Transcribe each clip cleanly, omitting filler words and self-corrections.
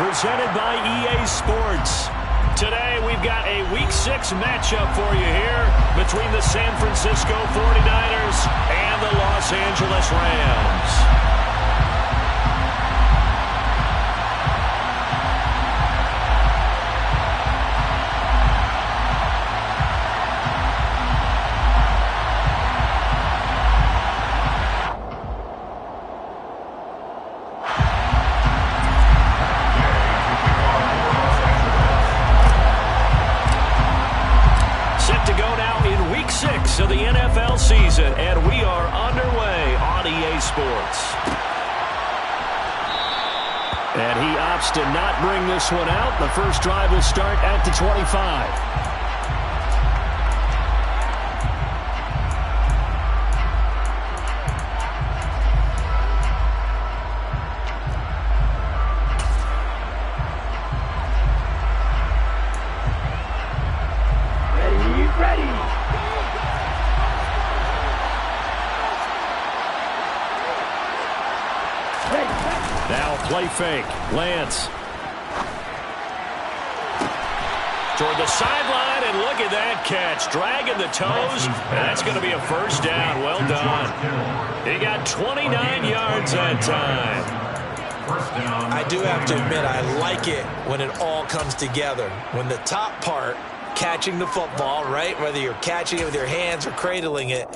presented by EA Sports. Today, we've got a Week 6 matchup for you here between the San Francisco 49ers and the Los Angeles Rams. Of the NFL season, and we are underway on EA Sports. And he opts to not bring this one out. The first drive will start at the 25. Now play fake. Lance. Toward the sideline, and look at that catch. Dragging the toes, and that's going to be a first down. Well done. He got 29 yards that time. I do have to admit, I like it when it all comes together. When the top part, catching the football, right, whether you're catching it with your hands or cradling it,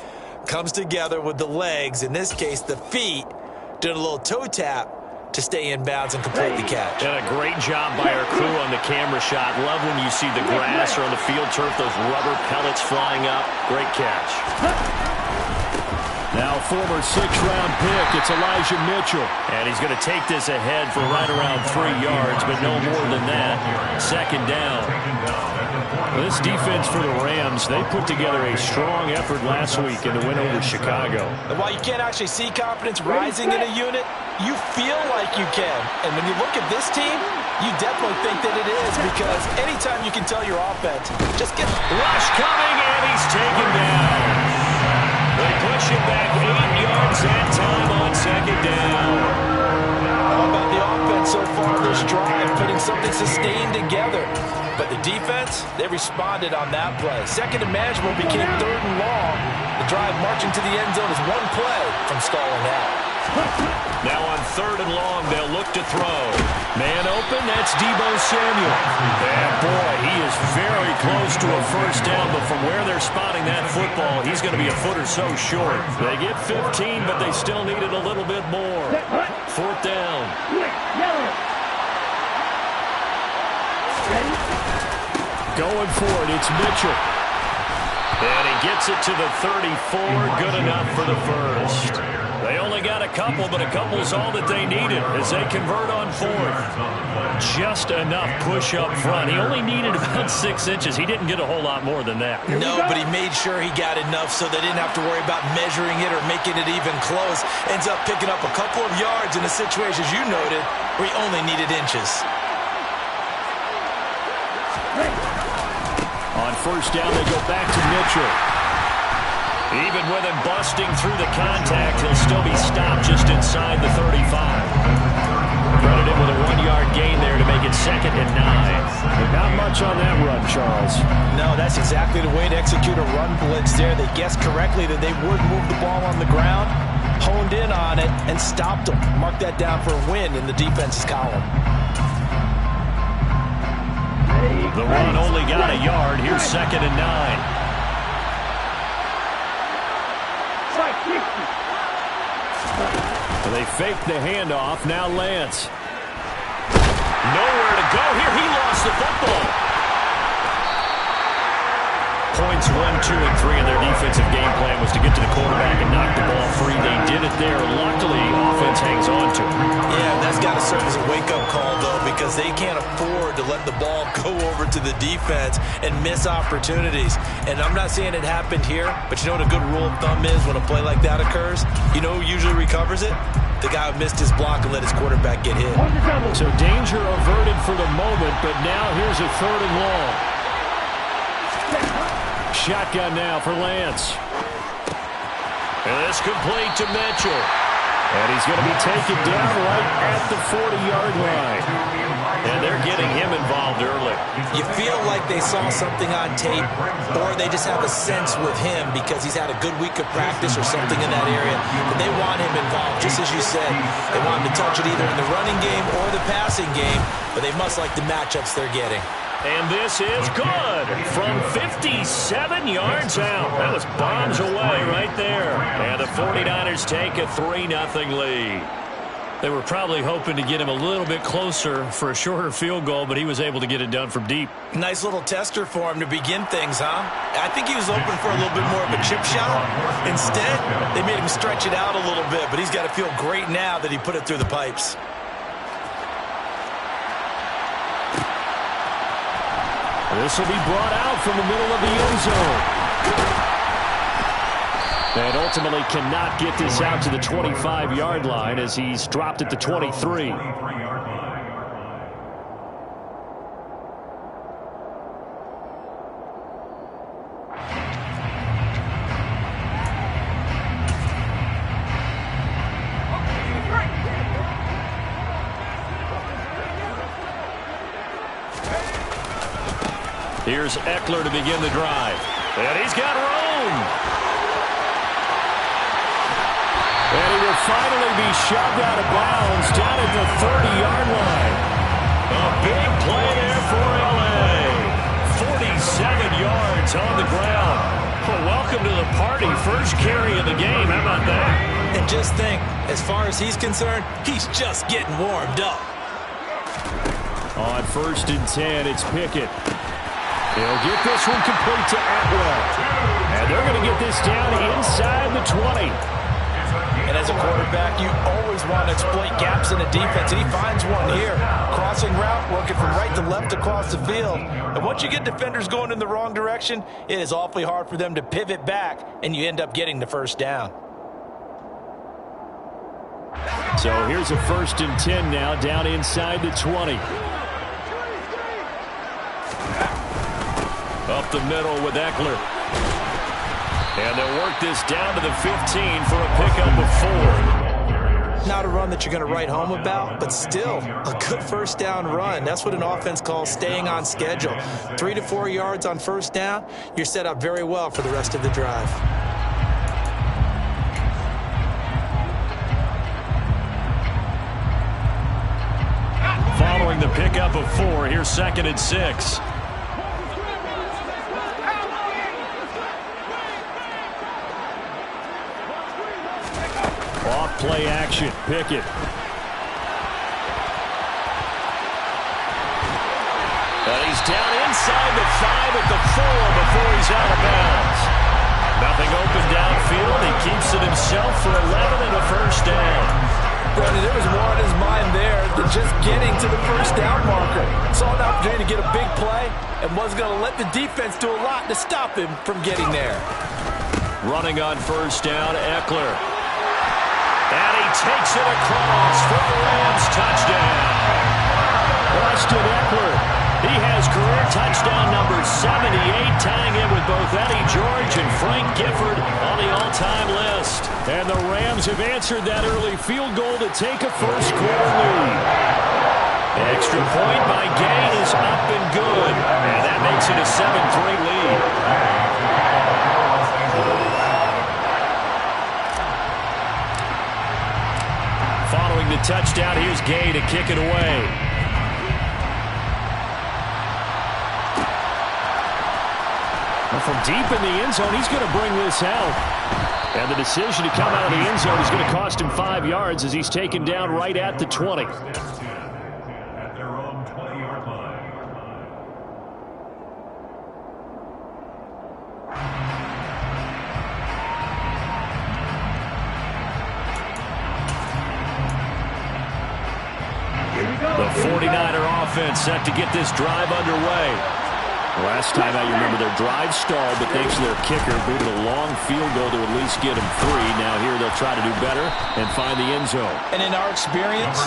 comes together with the legs, in this case the feet, doing a little toe tap to stay in bounds and complete the catch. And a great job by our crew on the camera shot. Love when you see the grass or on the field turf, those rubber pellets flying up. Great catch. Now former 6th-round pick, it's Elijah Mitchell. And he's going to take this ahead for right around 3 yards, but no more than that. Second down. This defense for the Rams, they put together a strong effort last week in the win over Chicago. And while you can't actually see confidence rising in a unit, you feel like you can. And when you look at this team, you definitely think that it is, because anytime you can tell your offense, just get rush coming, and he's taken down. They push him back 8 yards that time on second down. How about the offense so far this drive, putting something sustained together? But the defense, they responded on that play. Second and manageable became 3rd and long. The drive marching to the end zone is one play from stalling out. Now on 3rd and long, they'll look to throw. Man open, that's Deebo Samuel. And boy, he is very close to a first down, but from where they're spotting that football, he's going to be a foot or so short. They get 15, but they still need it a little bit more. 4th down. Going for it, it's Mitchell. And he gets it to the 34, good enough for the first. They only got a couple, but a couple's all that they needed as they convert on 4th. Just enough push up front. He only needed about 6 inches. He didn't get a whole lot more than that. No, but he made sure he got enough so they didn't have to worry about measuring it or making it even close. Ends up picking up a couple of yards in a situation, as you noted, where he only needed inches. On first down, they go back to Mitchell. Even with him busting through the contact, he'll still be stopped just inside the 35. Credited with a 1-yard gain there to make it 2nd and 9. Not much on that run, Charles. No, that's exactly the way to execute a run blitz there. They guessed correctly that they would move the ball on the ground, honed in on it, and stopped them. Mark that down for a win in the defense's column. The run only got a yard. Here's 2nd and 9. They fake the handoff. Now Lance. Nowhere to go here. He lost the football. Points 1, 2, and 3 in their defensive game plan was to get to the quarterback and knock the ball free. They did it there. Luckily, offense hangs on to it. Yeah, that's got to serve as a wake-up call, though, because they can't afford to let the ball go over to the defense and miss opportunities. And I'm not saying it happened here, but you know what a good rule of thumb is when a play like that occurs? You know who usually recovers it? The guy who missed his block and let his quarterback get hit. So danger averted for the moment, but now here's a 3rd and long. Shotgun now for Lance. And it's complete to Mitchell. And he's going to be taken down right at the 40-yard line. You feel like they saw something on tape, or they just have a sense with him because he's had a good week of practice or something in that area, and they want him involved. Just as you said, they want him to touch it either in the running game or the passing game, but they must like the matchups they're getting. And this is good from 57 yards out. That was bombs away right there. And the 49ers take a 3-0 lead. They were probably hoping to get him a little bit closer for a shorter field goal, but he was able to get it done from deep. Nice little tester for him to begin things, huh? I think he was open for a little bit more of a chip shot. Instead, they made him stretch it out a little bit, but he's got to feel great now that he put it through the pipes. This will be brought out from the middle of the end zone. And ultimately cannot get this out to the 25-yard line as he's dropped at the 23. Here's Eckler to begin the drive. And he's got room. And he will finally be shoved out of bounds down at the 30-yard line. A big play there for L.A. 47 yards on the ground. Well, welcome to the party. First carry of the game. How about that? And just think, as far as he's concerned, he's just getting warmed up. On 1st and 10, it's Pickett. He'll get this one complete to Atwell. And they're going to get this down inside the 20. And as a quarterback, you always want to exploit gaps in the defense, and he finds one here. Crossing route, working from right to left across the field. And once you get defenders going in the wrong direction, it is awfully hard for them to pivot back, and you end up getting the first down. So here's a 1st and 10 now, down inside the 20. Up the middle with Eckler. And they'll work this down to the 15 for a pickup of 4. Not a run that you're going to write home about, but still a good first down run. That's what an offense calls staying on schedule. 3 to 4 yards on first down, you're set up very well for the rest of the drive. Following the pickup of 4, here's 2nd and 6. Off play action, Pickett. And he's down inside the 5 at the 4 before he's out of bounds. Nothing open downfield. He keeps it himself for 11 and a first down. Brandon, there was more on his mind there than just getting to the first down marker. Saw an opportunity to get a big play and was going to let the defense do a lot to stop him from getting there. Running on first down, Eckler. And he takes it across for the Rams touchdown. Austin Eckler, he has career touchdown number 78, tying in with both Eddie George and Frank Gifford on the all-time list. And the Rams have answered that early field goal to take a first-quarter lead. Extra point by Gay is up and good, and that makes it a 7-3 lead. Following the touchdown, here's Gay to kick it away. Well, from deep in the end zone, he's going to bring this out. And the decision to come out of the end zone is going to cost him 5 yards as he's taken down right at the 20. The 49er offense set to get this drive underway. Last time out, you remember their drive stalled, but thanks to their kicker, booted a long field goal to at least get them 3. Now here they'll try to do better and find the end zone. And in our experience,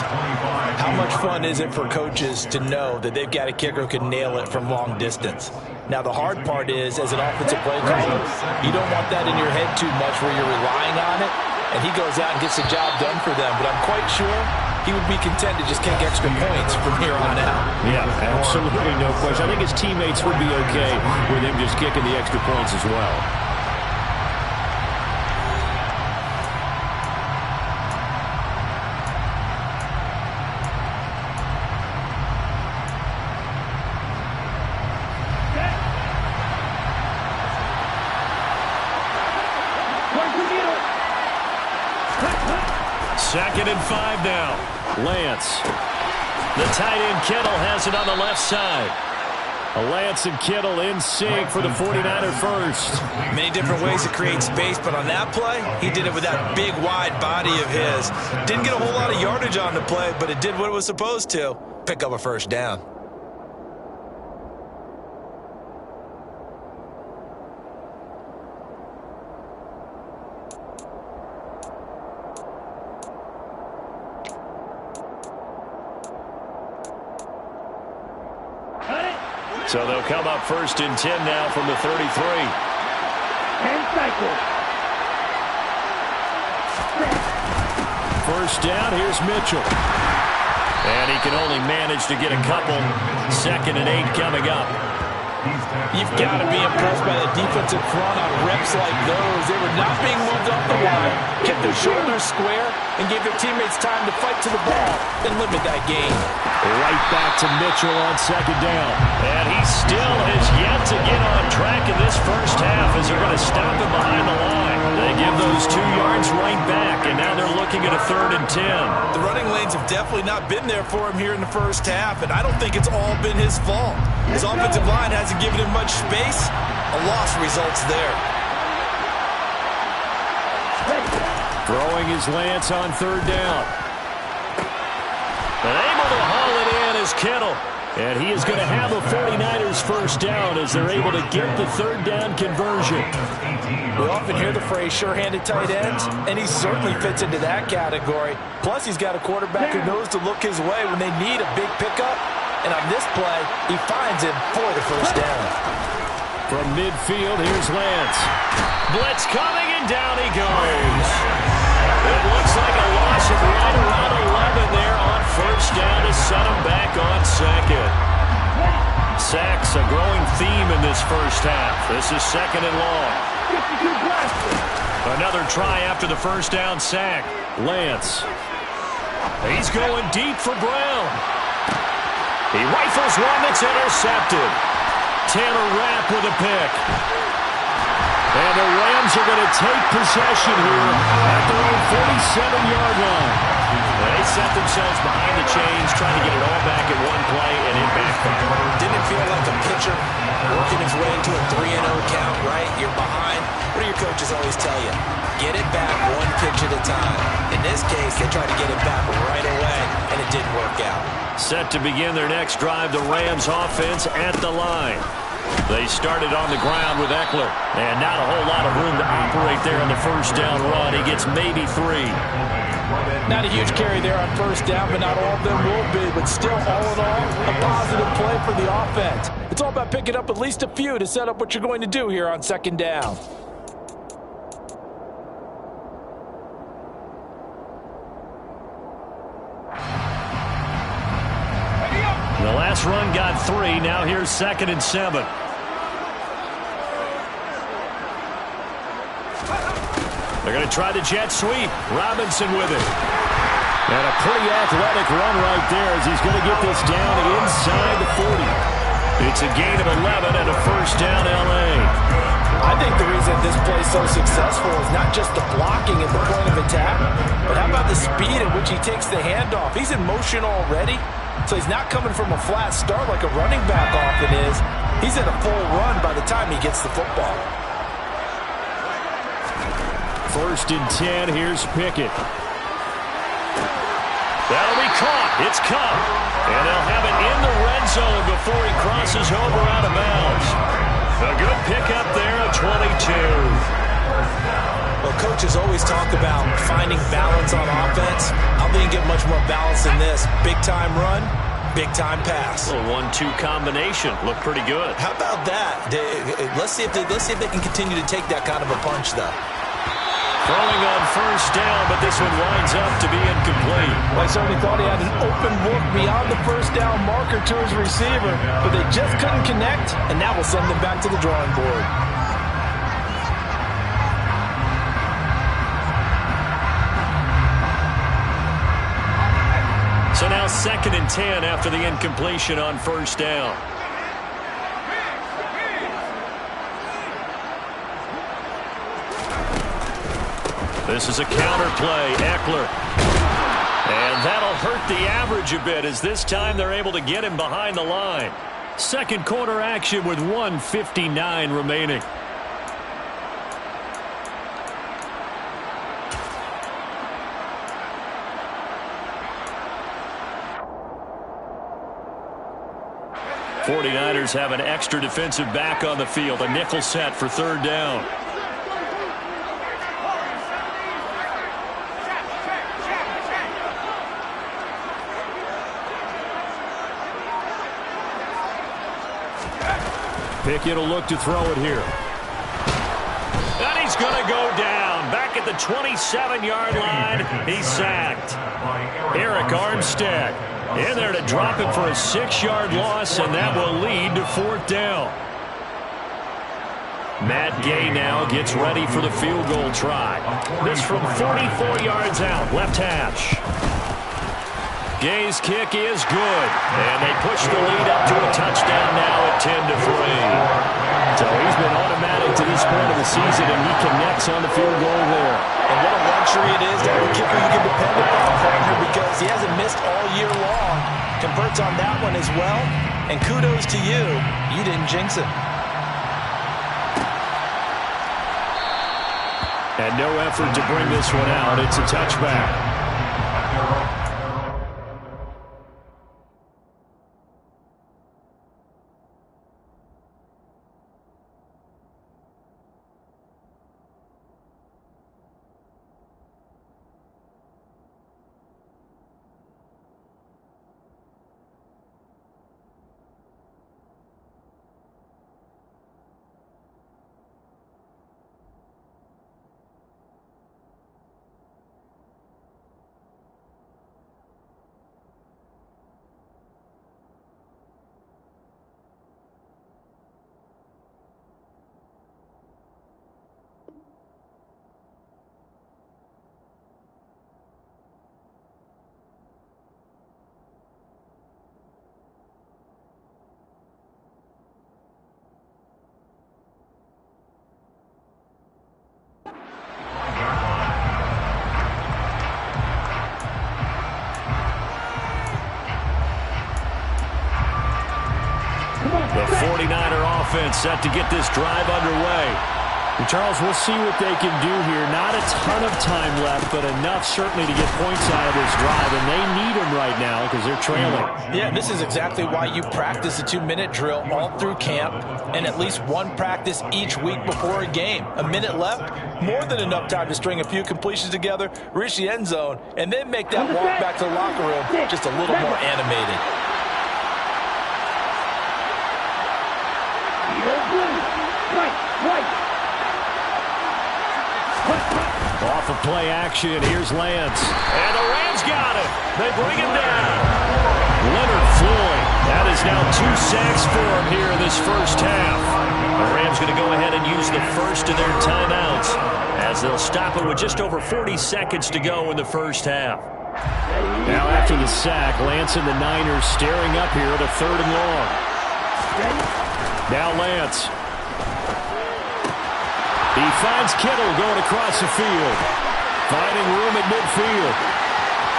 how much fun is it for coaches to know that they've got a kicker who can nail it from long distance? Now the hard part is, as an offensive play caller, you don't want that in your head too much where you're relying on it, and he goes out and gets the job done for them. But I'm quite sure he would be content to just kick extra points from here on out. Yeah, absolutely no question. I think his teammates would be okay with him just kicking the extra points as well. Second and 5 now. Lance. The tight end Kittle has it on the left side. Lance and Kittle in sync for the 49er first. Many different ways to create space, but on that play, he did it with that big, wide body of his. Didn't get a whole lot of yardage on the play, but it did what it was supposed to. Pick up a first down. So they'll come up first and 10 now from the 33. And cycle. First down, here's Mitchell. And he can only manage to get a couple. Second and 8 coming up. You've got to be impressed by the defensive front on reps like those. They were not being moved off the line, kept their shoulders square, and gave their teammates time to fight to the ball and limit that gain. Right back to Mitchell on second down. And he still has yet to get on track in this first half as they're going to stop him behind the line. They give those 2 yards right back, and now they're looking at a 3rd and 10. The running lanes have definitely not been there for him here in the first half, and I don't think it's all been his fault. His offensive line hasn't given him much space. A loss results there. Throwing his Lance on 3rd down. And able to haul it in is Kittle. And he is going to have a 49ers first down as they're able to get the 3rd down conversion. We often hear the phrase sure-handed tight ends, and he certainly fits into that category. Plus, he's got a quarterback who knows to look his way when they need a big pickup. And on this play, he finds him for the first down. From midfield, here's Lance. Blitz coming, and down he goes. It looks like a loss of right around 11 there on first down to set him back on second. Sacks a growing theme in this first half. This is second and long. Another try after the first down sack. Lance. He's going deep for Brown. He rifles one that's intercepted. Taylor Rapp with a pick. And the Rams are going to take possession here at their own 47-yard line. They set themselves behind the chains, trying to get it all back in one play, and it backfired. Didn't feel like a pitcher working his way into a 3-0 count, right? You're behind. What do your coaches always tell you? Get it back one pitch at a time. In this case, they tried to get it back right away, and it didn't work out. Set to begin their next drive, the Rams offense at the line. They started on the ground with Eckler, and not a whole lot of room to operate there on the first down run. He gets maybe 3. Not a huge carry there on first down, but not all of them will be. But still, all in all, a positive play for the offense. It's all about picking up at least a few to set up what you're going to do here on second down. The last run got 3. Now here's 2nd and 7. They're going to try the jet sweep. Robinson with it. And a pretty athletic run right there as he's going to get this down inside the 40. It's a gain of 11 and a first down L.A. I think the reason this play is so successful is not just the blocking at the point of attack, but how about the speed at which he takes the handoff? He's in motion already. So he's not coming from a flat start like a running back often is. He's in a full run by the time he gets the football. First and 10, here's Pickett. That'll be caught. It's caught. And they'll have it in the red zone before he crosses over out of bounds. A good pickup there at 22. Well, coaches always talk about finding balance on offense. I don't think you get much more balance than this. Big-time run, big-time pass. A 1-2 combination. Looked pretty good. How about that? Let's see if they can continue to take that kind of a punch, though. Throwing on first down, but this one winds up to be incomplete. Well, I certainly thought he had an open look beyond the first down marker to his receiver, but they just couldn't connect, and that will send them back to the drawing board. So now 2nd and 10 after the incompletion on first down. This is a counter play. Eckler. And that'll hurt the average a bit as this time they're able to get him behind the line. Second quarter action with 1:59 remaining. '49ers have an extra defensive back on the field. A nickel set for 3rd down. Pickett will look to throw it here. And he's going to go down. Back at the 27-yard line. He's sacked. Eric Armstead in there to drop it for a 6-yard loss, and that will lead to 4th down. Matt Gay now gets ready for the field goal try. This from 44 yards out, left hash. Gay's kick is good, and they push the lead up to a touchdown now at 10-3. So he's been automatic to this point of the season, and he connects on the field goal there. And what a luxury it is to have a kicker you can depend upon, partner, because he hasn't missed all year long. Converts on that one as well, and kudos to you. You didn't jinx him. And no effort to bring this one out. It's a touchback. The 49er offense set to get this drive underway. And Charles, we'll see what they can do here. Not a ton of time left, but enough certainly to get points out of this drive, and they need them right now because they're trailing. Yeah, this is exactly why you practice a 2-minute drill all through camp and at least one practice each week before a game. A minute left, more than enough time to string a few completions together, reach the end zone, and then make that walk back to the locker room just a little more animated. Off of play action, here's Lance. And the Rams got it. They bring him down. Leonard Floyd. That is now 2 sacks for him here in this first half. The Rams going to go ahead and use the first of their timeouts as they'll stop it with just over 40 seconds to go in the first half. Now after the sack, Lance and the Niners staring up here at a 3rd and long. Now Lance. He finds Kittle going across the field. Finding room at midfield.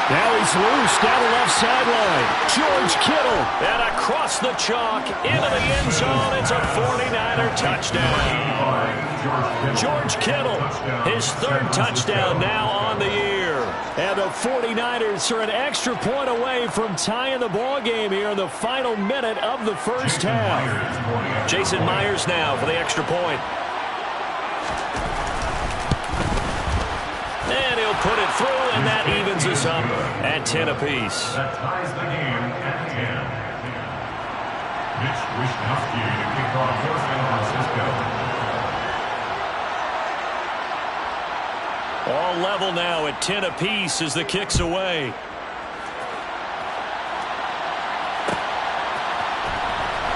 Now he's loose down the left sideline. George Kittle. And across the chalk into the end zone. It's a 49er touchdown. George Kittle, his 3rd touchdown now on the year. And the 49ers are an extra point away from tying the ball game here in the final minute of the first half. Jason Myers now for the extra point. And he'll put it through, and that evens us up at 10 apiece. That ties the game at 10. Mitch Wishnowsky to kick off for San Francisco. All level now at 10 apiece as the kick's away.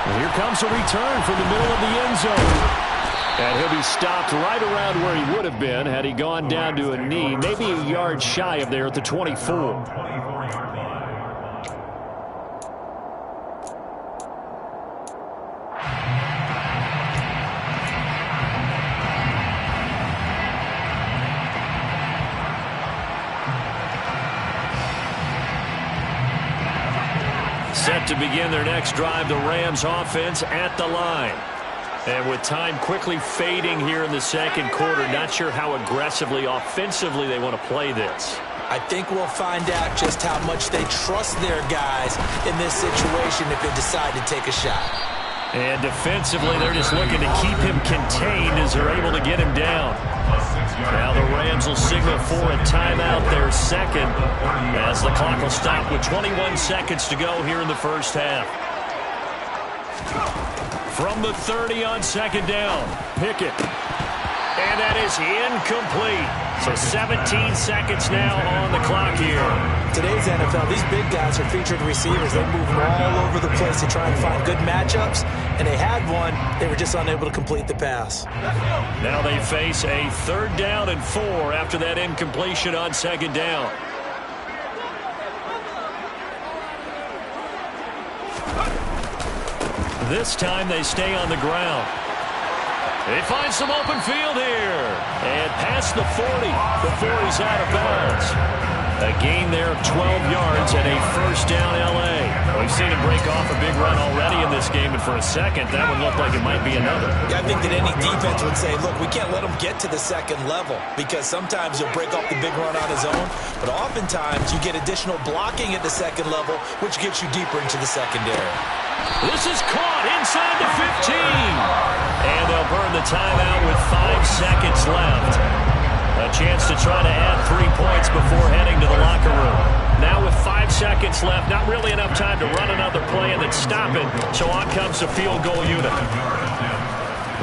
And here comes a return from the middle of the end zone. And he'll be stopped right around where he would have been had he gone down to a knee, maybe a yard shy of there at the 24. Set to begin their next drive, the Rams offense at the line. And with time quickly fading here in the second quarter, not sure how aggressively, offensively they want to play this. I think we'll find out just how much they trust their guys in this situation if they decide to take a shot. And defensively, they're just looking to keep him contained as they're able to get him down. Now the Rams will signal for a timeout, their second, as the clock will stop with 21 seconds to go here in the first half. From the 30 on second down, Pickett. And that is incomplete. So 17 seconds now on the clock here. Today's NFL, these big guys are featured receivers. They move all over the place to try and find good matchups. And they had one. They were just unable to complete the pass. Now they face a 3rd down and 4 after that incompletion on second down. This time they stay on the ground. They find some open field here. And past the 40 before he's out of bounds. A gain there of 12 yards and a first down L.A. We've seen him break off a big run already in this game, and for a second, that one looked like it might be another. Yeah, I think that any defense would say, look, we can't let him get to the second level because sometimes he'll break off the big run on his own, but oftentimes you get additional blocking at the second level, which gets you deeper into the secondary. This is caught inside the 15. And they'll burn the timeout with 5 seconds left. A chance to try to add 3 points before heading to the locker room. Now with 5 seconds left, not really enough time to run another play and then stop it. So on comes the field goal unit.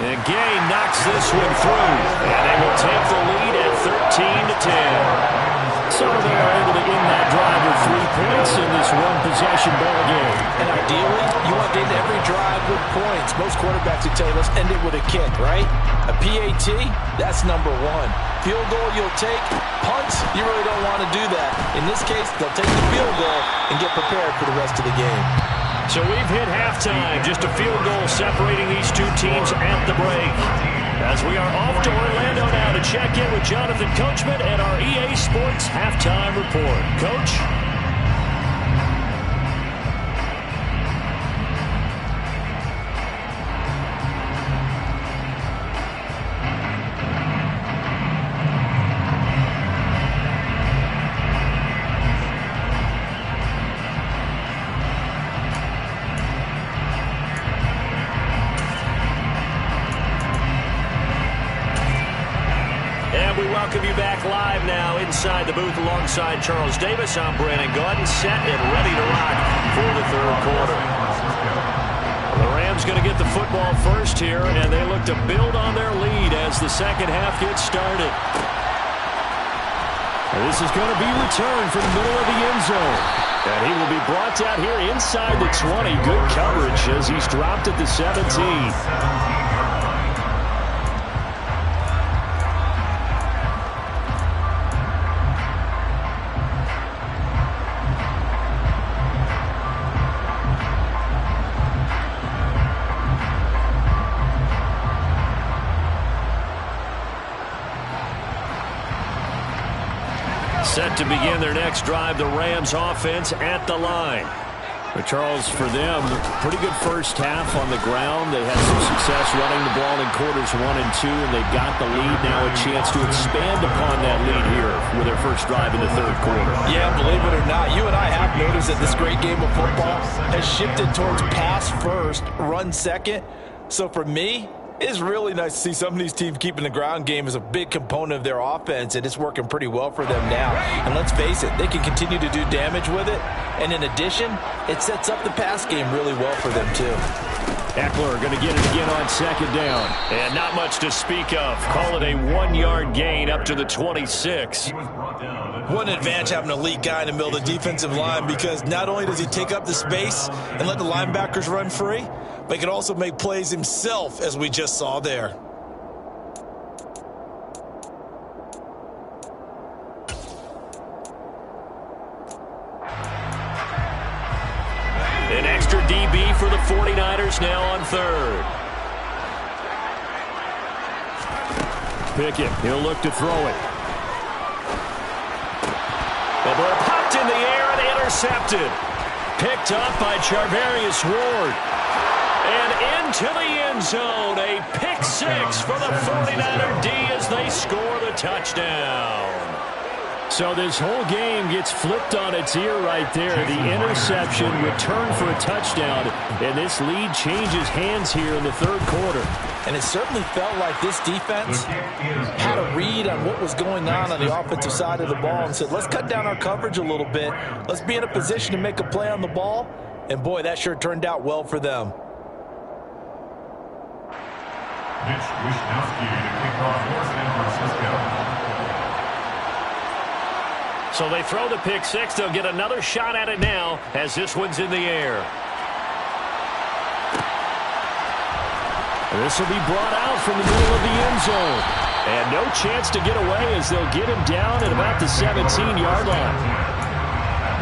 And Gay knocks this one through. And they will take the lead at 13-10. So they are able to end that drive with 3 points in this one-possession ball game. And ideally, you want to end every drive with points. Most quarterbacks would tell you, let's end it with a kick, right? A PAT, that's number 1. Field goal you'll take. Punts, you really don't want to do that. In this case, they'll take the field goal and get prepared for the rest of the game. So we've hit halftime. Just a field goal separating these two teams at the break. As we are off to Orlando now to check in with Jonathan Coachman and our EA Sports Halftime Report. Coach? Welcome you back live now inside the booth alongside Charles Davis. I'm Brandon Gaudin, set and ready to rock for the third quarter. The Rams going to get the football first here, and they look to build on their lead as the second half gets started. This is going to be returned from the middle of the end zone. And he will be brought down here inside the 20. Good coverage as he's dropped at the 17. Set to begin their next drive, the Rams offense at the line. But Charles, for them, pretty good first half on the ground. They had some success running the ball in quarters 1 and 2, and they've got the lead now, a chance to expand upon that lead here with their first drive in the third quarter. Yeah, believe it or not, you and I have noticed that this great game of football has shifted towards pass first, run second. So for me, it's really nice to see some of these teams keeping the ground game as a big component of their offense, and it's working pretty well for them now. And let's face it, they can continue to do damage with it. And in addition, it sets up the pass game really well for them too. Eckler going to get it again on second down. And not much to speak of. Call it a 1-yard gain up to the 26. What an advantage having an elite guy in the middle of the defensive line, because not only does he take up the space and let the linebackers run free, but he can also make plays himself, as we just saw there. An extra DB for the 49ers now on third. Pickett, he'll look to throw it. The ball popped in the air and intercepted. Picked up by Charvarius Ward. And into the end zone. A pick six for the 49er D as they score the touchdown. So this whole game gets flipped on its ear right there. The interception, return for a touchdown, and this lead changes hands here in the third quarter. And it certainly felt like this defense had a read on what was going on the offensive side of the ball and said, let's cut down our coverage a little bit. Let's be in a position to make a play on the ball. And, boy, that sure turned out well for them. Mitch Wishnowsky to kick off for San Francisco. So they throw the pick six. They'll get another shot at it now as this one's in the air. This will be brought out from the middle of the end zone. And no chance to get away as they'll get him down at about the 17-yard line.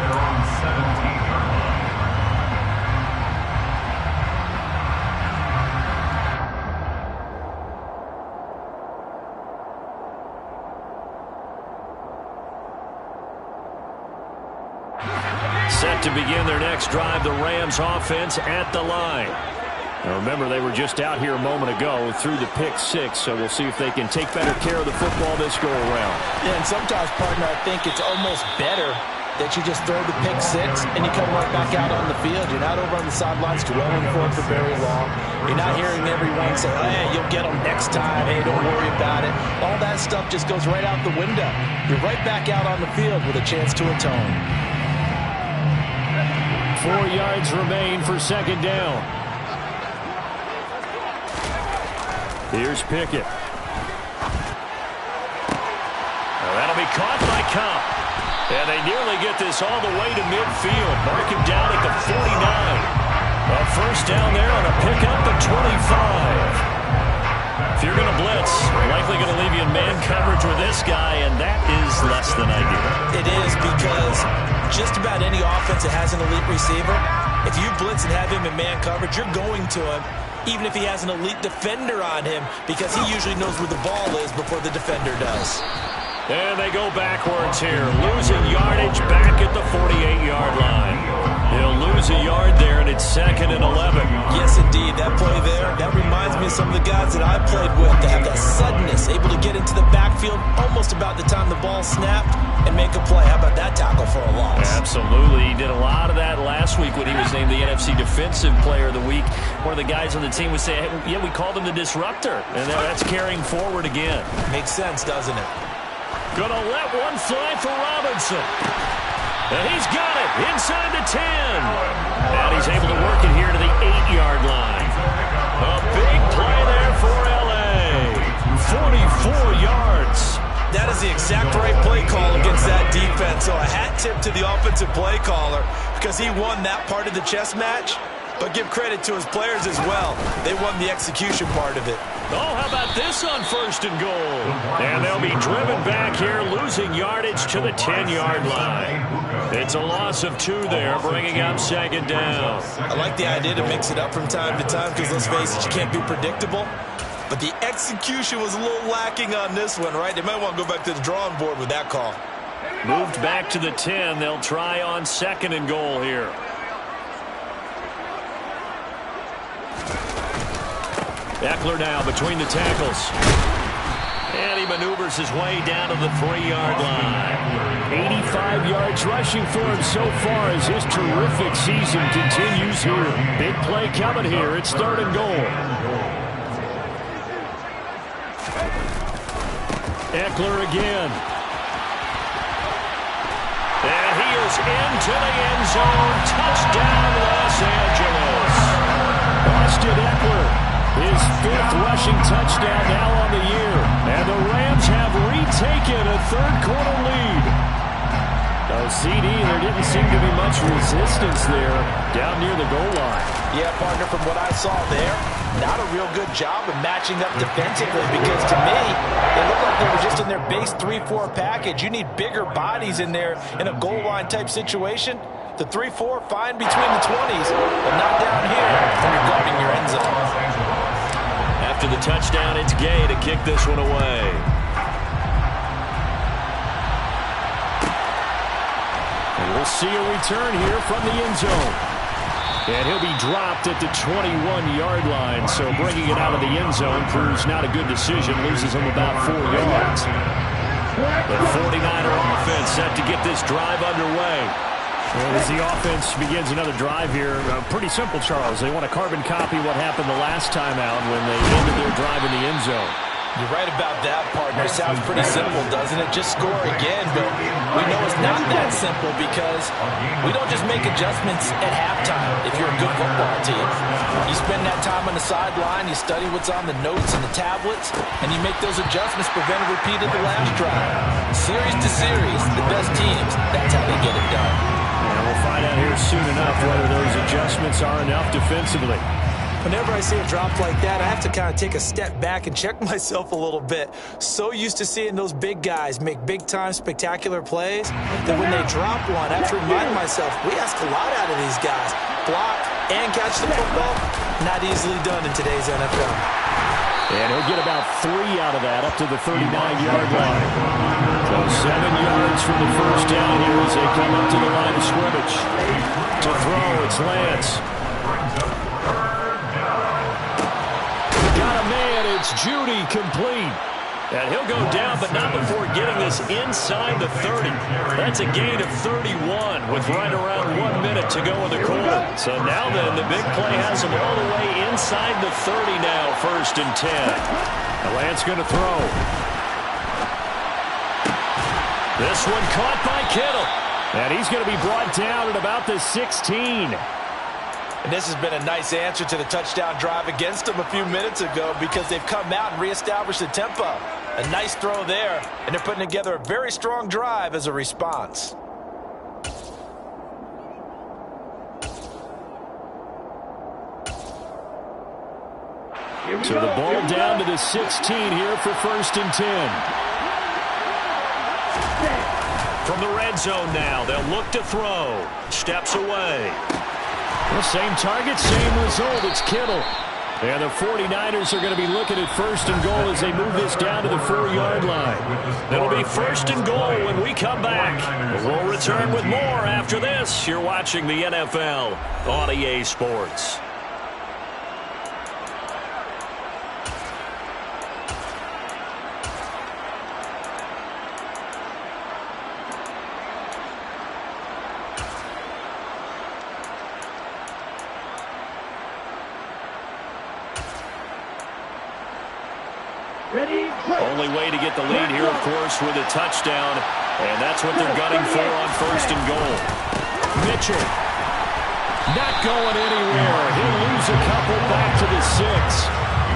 They're on 17-yard line. Set to begin their next drive, the Rams offense at the line. Now remember, they were just out here a moment ago through the pick six, so we'll see if they can take better care of the football this go-around. Yeah, and sometimes, partner, I think it's almost better that you just throw the pick six and you come right back out on the field. You're not over on the sidelines dwelling for it for very long. You're not hearing everyone say, hey, you'll get them next time. Hey, don't worry about it. All that stuff just goes right out the window. You're right back out on the field with a chance to atone. 4 yards remain for second down. Here's Pickett. Well, that'll be caught by Cobb. And they nearly get this all the way to midfield. Mark him down at the 49. A first down there on a pickup at 25. If you're going to blitz, likely going to leave you in man coverage with this guy, and that is less than ideal. It is, because just about any offense that has an elite receiver, if you blitz and have him in man coverage, you're going to him, even if he has an elite defender on him, because he usually knows where the ball is before the defender does. And they go backwards here, losing yardage back at the 48-yard line. He'll lose a yard there, and it's 2nd and 11. Yes, indeed. That play there, that reminds me of some of the guys that I played with that have that suddenness, able to get into the backfield almost about the time the ball snapped and make a play. How about that tackle for a loss? Absolutely. He did a lot of that last week when he was named the NFC Defensive Player of the Week. One of the guys on the team would say, hey, yeah, we called him the disruptor. And that's carrying forward again. Makes sense, doesn't it? Gonna let one fly for Robinson. And he's got it inside the 10. And he's able to work it here to the 8-yard line. A big play there for L.A. 44 yards. That is the exact right play call against that defense. So a hat tip to the offensive play caller, because he won that part of the chess match. But give credit to his players as well. They won the execution part of it. Oh, how about this on 1st and goal? And they'll be driven back here, losing yardage to the 10-yard line. It's a loss of 2 there, bringing up 2nd down. I like the idea to mix it up from time to time, because let's face it, you can't be predictable. But the execution was a little lacking on this one, right? They might want to go back to the drawing board with that call. Moved back to the 10. They'll try on 2nd and goal here. Eckler now between the tackles. And he maneuvers his way down to the 3-yard line. 85 yards rushing for him so far as his terrific season continues here. Big play coming here. It's 3rd and goal. Eckler again. And he is into the end zone. Touchdown, Los Angeles. Austin Eckler, his 5th rushing touchdown now on the year. And the Rams have retaken a third-quarter lead. CD, there didn't seem to be much resistance there down near the goal line. Yeah, partner, from what I saw there, not a real good job of matching up defensively because to me, it looked like they were just in their base 3-4 package. You need bigger bodies in there in a goal line type situation. The 3-4, fine between the 20s, but not down here when you're guarding your end zone. After the touchdown, it's Gay to kick this one away. And we'll see a return here from the end zone. And he'll be dropped at the 21-yard line, so bringing it out of the end zone proves not a good decision, loses him about 4 yards. The 49er offense set to get this drive underway. Well, as the offense begins another drive here, pretty simple, Charles. They want to carbon copy what happened the last time out when they ended their drive in the end zone. You're right about that, partner. Sounds pretty simple, doesn't it? Just score again, but we know it's not that simple because we don't just make adjustments at halftime if you're a good football team. You spend that time on the sideline, you study what's on the notes and the tablets, and you make those adjustments, prevent a repeat of the last drive. Series to series, the best teams, that's how they get it done. And we'll find out here soon enough whether those adjustments are enough defensively. Whenever I see a drop like that, I have to kind of take a step back and check myself a little bit. So used to seeing those big guys make big-time spectacular plays that when they drop one, I have to remind myself, we ask a lot out of these guys. Block and catch the football, not easily done in today's NFL. And he'll get about 3 out of that up to the 39-yard line. So 7 yards from the first down here as they come up to the line of scrimmage. To throw, it's Lance. It's Judy complete. And he'll go down, but not before getting this inside the 30. That's a gain of 31 with right around 1 minute to go in the quarter. So now then, the big play has him all the way inside the 30 now, 1st and 10. Now Lance going to throw. This one caught by Kittle. And he's going to be brought down at about the 16. And this has been a nice answer to the touchdown drive against them a few minutes ago because they've come out and reestablished the tempo. A nice throw there, and they're putting together a very strong drive as a response. So the ball down to the 16 here for 1st and 10. From the red zone now, they'll look to throw. Steps away. Well, same target, same result. It's Kittle. And the 49ers are going to be looking at 1st and goal as they move this down to the 4-yard line. It'll be 1st and goal when we come back. We'll return with more after this. You're watching the NFL on EA Sports. Only way to get the lead here, of course, with a touchdown, and that's what they're gunning for on 1st and goal. Mitchell not going anywhere. He'll lose a couple back to the 6.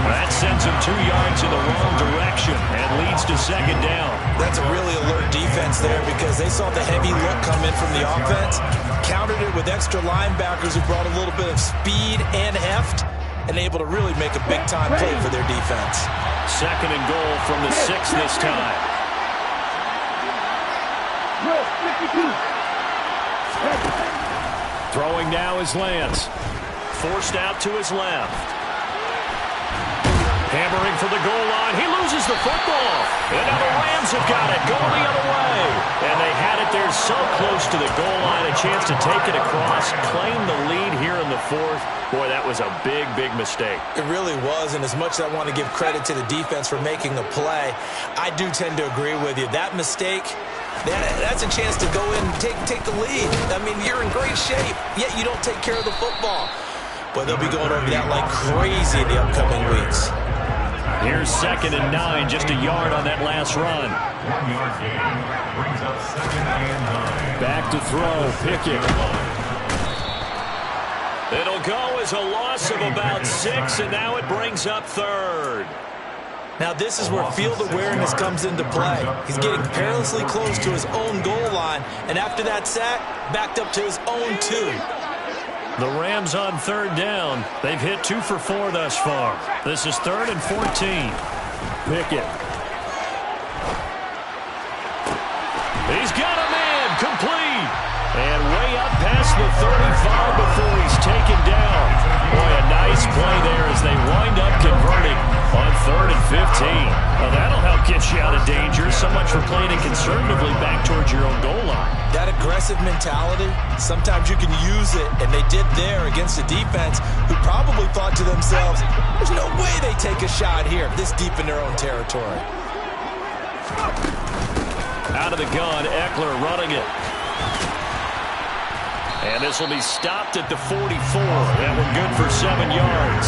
That sends him 2 yards in the wrong direction and leads to 2nd down. That's a really alert defense there because they saw the heavy look come in from the offense, countered it with extra linebackers who brought a little bit of speed and heft, and able to really make a big-time play for their defense. 2nd and goal from the 6 this time. Throwing now is Lance. Forced out to his left. Hammering for the goal line. He loses the football. And now the Rams have got it going the other way. And they had it there so close to the goal line. A chance to take it across, claim the lead here in the 4th. Boy, that was a big, big mistake. It really was, and as much as I want to give credit to the defense for making the play, I do tend to agree with you. That mistake, that's a chance to go in and take the lead. I mean, you're in great shape, yet you don't take care of the football. But they'll be going over that like crazy in the upcoming weeks. Here's 2nd and 9, just a yard on that last run. 1-yard gain brings up 2nd and 9. Back to throw, Pickett. It'll go as a loss of about 6, and now it brings up third. Now this is where field awareness comes into play. He's getting perilously close to his own goal line, and after that sack, backed up to his own 2. The Rams on third down. They've hit 2 for 4 thus far. This is 3rd and 14. Pickett. He's got a man, complete. And way up past the 35 before he's taken down. Boy, a nice play there as they wind up converting on 3rd and 15. Well, that'll help get you out of danger. So much for playing it conservatively back towards your own goal line. That aggressive mentality, sometimes you can use it, and they did there against a defense who probably thought to themselves, there's no way they take a shot here this deep in their own territory. Out of the gun, Eckler running it. And this will be stopped at the 44. That one good for 7 yards.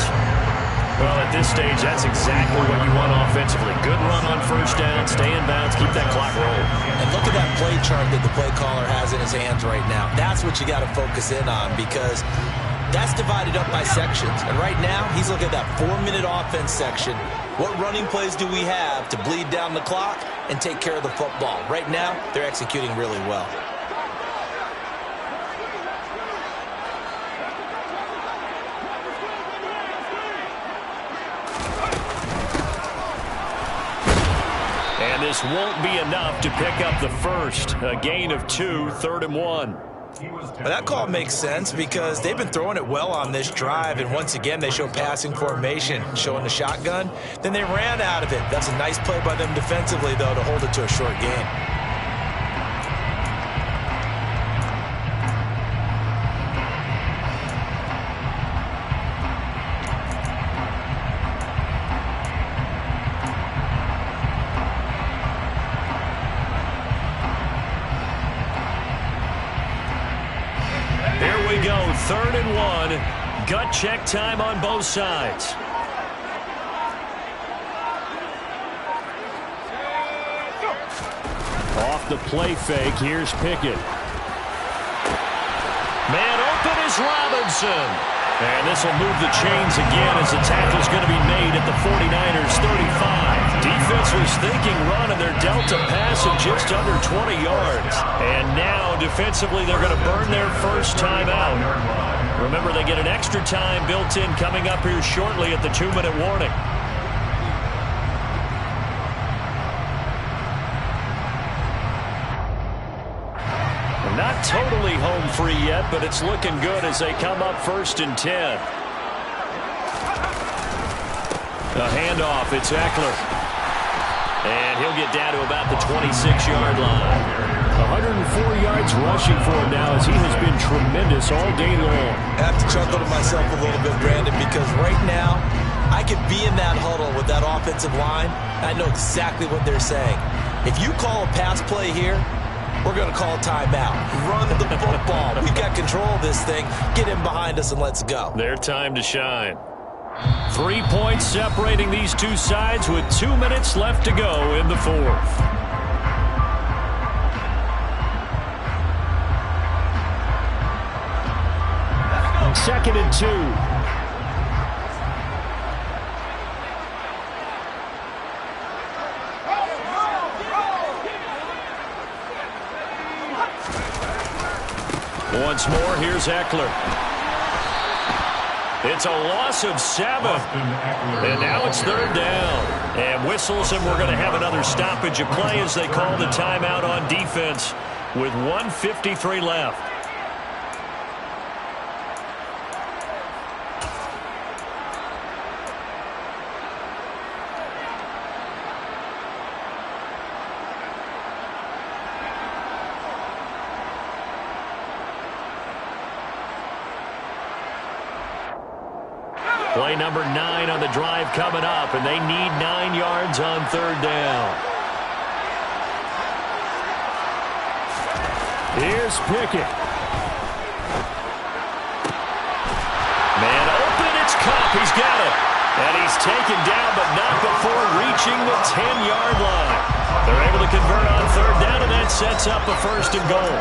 Well, at this stage, that's exactly what you want offensively. Good run on first down, stay in bounds, keep that clock rolling. And look at that play chart that the play caller has in his hands right now. That's what you got to focus in on because that's divided up by sections. And right now, he's looking at that 4-minute offense section. What running plays do we have to bleed down the clock and take care of the football? Right now, they're executing really well. And this won't be enough to pick up the first. A gain of 2, 3rd and 1. Well, that call makes sense because they've been throwing it well on this drive, and once again they show passing formation, showing the shotgun. Then they ran out of it. That's a nice play by them defensively, though, to hold it to a short gain. Here we go, 3rd and 1. Gut check time on both sides. Off the play fake, here's Pickett. Man open is Robinson. And this will move the chains again as the tackle's going to be made at the 49ers 35. Defense was thinking run, and they're dealt a pass of just under 20 yards. And now, defensively, they're going to burn their first time out. Remember, they get an extra time built in coming up here shortly at the 2-minute warning. Not totally home free yet, but it's looking good as they come up 1st and 10. A handoff, it's Eckler. And he'll get down to about the 26-yard line. 104 yards rushing for him now as he has been tremendous all day long. I have to chuckle to myself a little bit, Brandon, because right now I could be in that huddle with that offensive line, and I know exactly what they're saying. If you call a pass play here, we're going to call a timeout. Run the football. We've got control of this thing. Get him behind us and let's go. Their time to shine. 3 points separating these two sides with 2 minutes left to go in the 4th. Second and 2. Once more, here's Eckler. It's a loss of 7. And now it's 3rd down. And whistles, and we're going to have another stoppage of play as they call the timeout on defense with 1:53 left. Play number 9 on the drive coming up, and they need 9 yards on 3rd down. Here's Pickett. Man open, it's Cup. He's got it. And he's taken down, but not before reaching the 10-yard line. They're able to convert on third down, and that sets up a first and goal.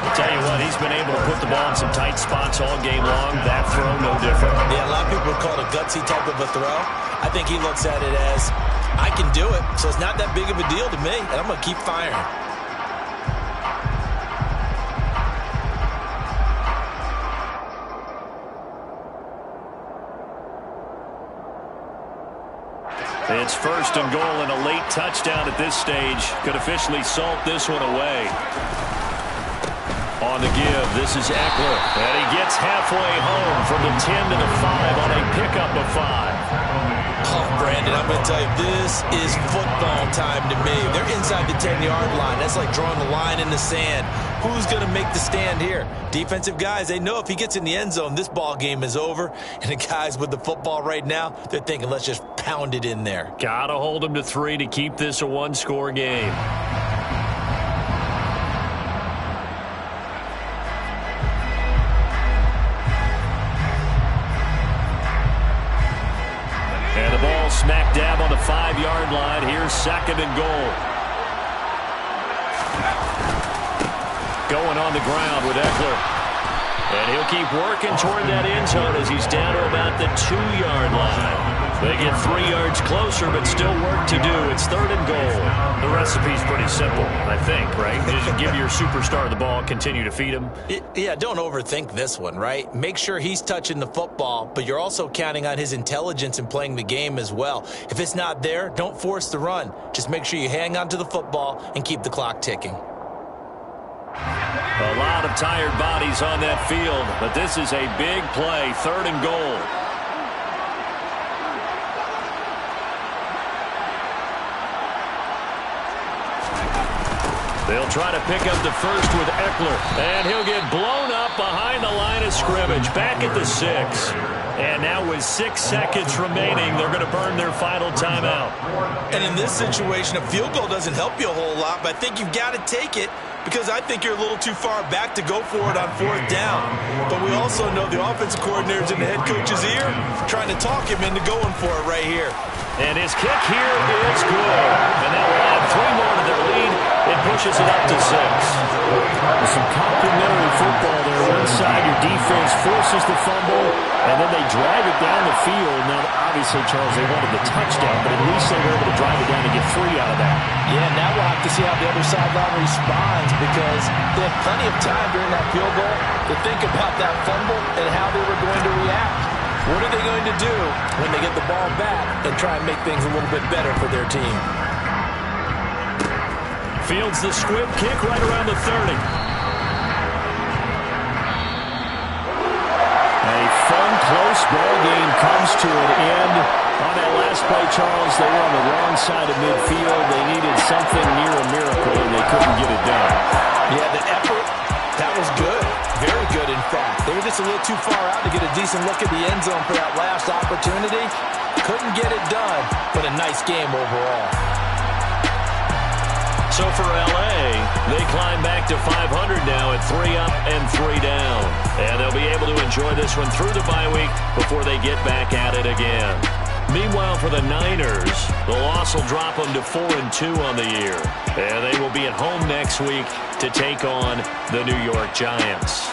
I'll tell you what, he's been able to put the ball in some tight spots all game long. That throw, no different. Yeah, a lot of people would call it a gutsy type of a throw. I think he looks at it as, I can do it, so it's not that big of a deal to me, and I'm going to keep firing. It's first and goal and a late touchdown at this stage. Could officially salt this one away. On the give, this is Eckler. And he gets halfway home from the 10 to the 5 on a pickup of 5. Oh, Brandon, I'm going to tell you, this is football time to me. They're inside the 10-yard line. That's like drawing the line in the sand. Who's going to make the stand here? Defensive guys, they know if he gets in the end zone, this ball game is over. And the guys with the football right now, they're thinking, let's just pound it in there. Got to hold him to 3 to keep this a one-score game. And the ball smack dab on the 5-yard line. Here's second and goal. Going on the ground with Eckler. And he'll keep working toward that end zone as he's down to about the 2-yard line. They get 3 yards closer, but still work to do. It's third and goal. The recipe's pretty simple, I think, right? You just give your superstar the ball, continue to feed him. Yeah, don't overthink this one, right? Make sure he's touching the football, but you're also counting on his intelligence in playing the game as well. If it's not there, don't force the run. Just make sure you hang on to the football and keep the clock ticking. A lot of tired bodies on that field, but this is a big play, third and goal. They'll try to pick up the first with Eckler, and he'll get blown up behind the line of scrimmage, back at the 6. And now with 6 seconds remaining, they're going to burn their final timeout. And in this situation, a field goal doesn't help you a whole lot, but I think you've got to take it because I think you're a little too far back to go for it on fourth down. But we also know the offensive coordinator's in the head coach's ear trying to talk him into going for it right here. And his kick here is good. And that will add 3 more to their lead. It pushes it up to 6. With some complimentary football there. One side, your defense forces the fumble, and then they drive it down the field. Now, obviously, Charles, they wanted the touchdown, but at least they were able to drive it down and get 3 out of that. Yeah, now we'll have to see how the other sideline responds because they had plenty of time during that field goal to think about that fumble and how they were going to react. What are they going to do when they get the ball back and try and make things a little bit better for their team? Fields the squib kick right around the 30. A fun, close ball game comes to an end. On that last play, Charles, they were on the wrong side of midfield. They needed something near a miracle, and they couldn't get it done. Yeah, the effort, that was good. Very good, in fact. They were just a little too far out to get a decent look at the end zone for that last opportunity. Couldn't get it done, but a nice game overall. So for L.A., they climb back to 500 now at 3 up and 3 down. And they'll be able to enjoy this one through the bye week before they get back at it again. Meanwhile, for the Niners, the loss will drop them to 4-2 on the year. And they will be at home next week to take on the New York Giants.